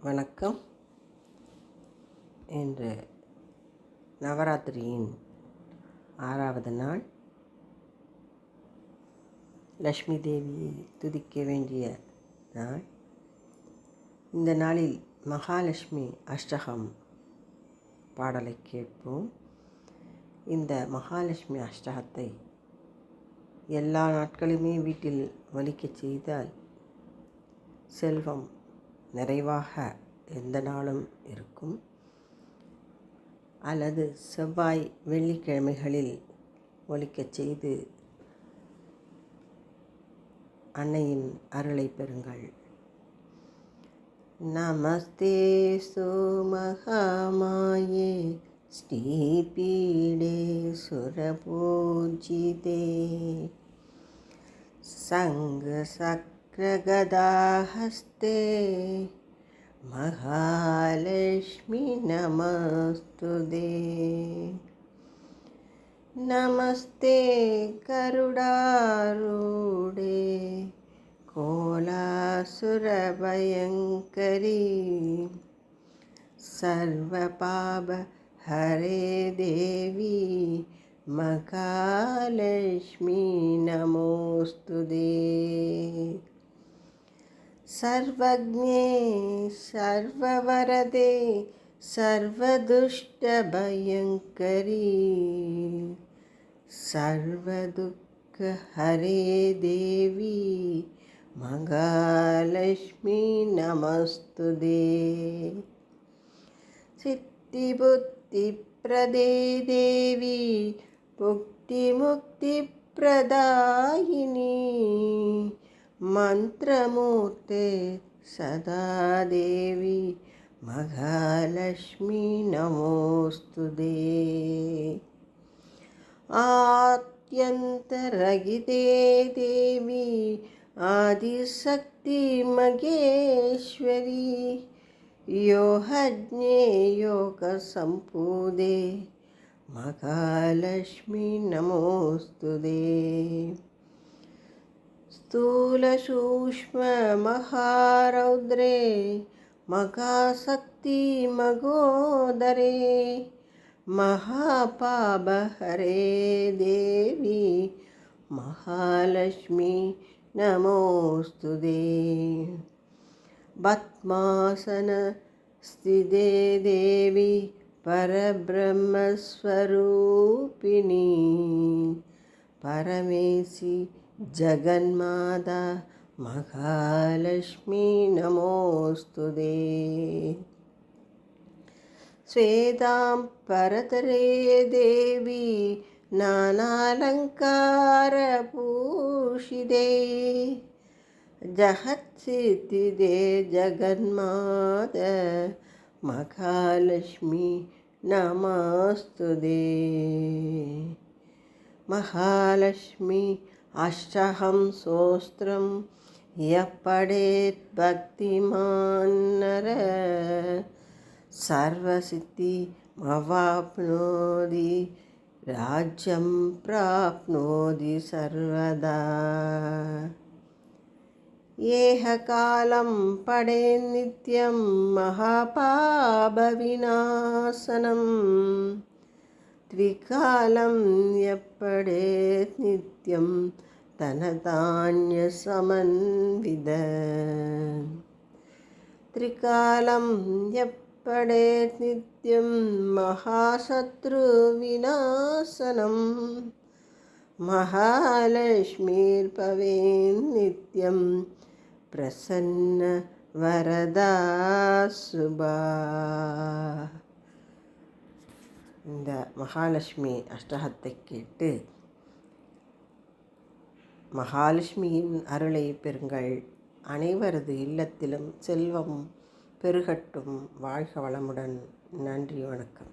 வணக்கம். இன்று நவராத்திரியின் 6வது நாள். லக்ஷ்மி தேவியை துதிக்க வேண்டிய நாள். இந்த நாளில் மகாலட்சுமி அஷ்டகம் பாடலை கேட்போம். இந்த மகாலட்சுமி அஷ்டகத்தை எல்லா நாட்களுமே வீட்டில் ஒலிக்கச் செய்தால் செல்வம் நிறைவாக எந்த நாளும் இருக்கும். அல்லது செவ்வாய் வெள்ளிக்கிழமைகளில் ஒலிக்கச் செய்து அன்னையின் அருளை பெறுங்கள். நமஸ்தே மகாமாயே ஸ்ரீபீடே சுரபூஜிதே சங்க சக்ரகதாஹஸ்தே மகாலட்சுமி நமஸ்துதே. நமஸ்தே கருடாரூடே கோலாசுரபயங்கரி சர்வபாப ஹரே தேவி மகாலட்சுமி நமோஸ்துதே. சர்வஜ்ஞே சர்வவரதே சர்வதுஷ்டபயங்கரி சர்வதுக்க ஹரே தேவி மகாலட்சுமி நமஸ்துதே. சித்தி புத்தி பிரதே தேவி முக்தி முக்தி பிரதாயினி மந்திரமூர்த்தே சதா தேவி மகாலட்சுமி நமோஸ்துதே. ஆத்யந்தரகிதே தேவி ஆதிசக்தி மகேஸ்வரி யோகஜ்ஞே யோக சம்பூதே மகாலட்சுமி நமோஸ்துதே. स्थूल सूक्ष्म महारौद्रे महाशक्ति मगोदरे महापाप हरे देवी महालक्ष्मी नमोस्तुते. पद्मासन स्थिते देवी परब्रह्मस्वरूपिणी परमेशी जगन्माता महालक्ष्मी नमोस्तुते. श्वेतांबरधरे देवी नानालङ्कारभूषिते जगत्सिद्धिदे जगन्माता महालक्ष्मी नमोस्तुते. महालक्ष्मी अष्टकं स्तोत्रं यः पठेत् भक्तिमान् नरः सर्वसिद्धिमवाप्नोति राज्यं प्राप्नोति सर्वदा. येह कालं पठेत् नित्यं महापापविनाशनं त्रिकालं यः पठेत् नित्यं धनधान्यसमन्वितः. त्रिकालं यः पठेत् नित्यं महाशत्रुविनाशनं महालक्ष्मीर्भवेत् नित्यं प्रसन्न वरदा शुभा. இந்த மகாலட்சுமி அஷ்டகத்தை கேட்டு மகாலட்சுமியின் அருளை பெறுங்கள். அனைவரது இல்லத்திலும் செல்வம் பெருகட்டும். வாழ்க வளமுடன். நன்றி, வணக்கம்.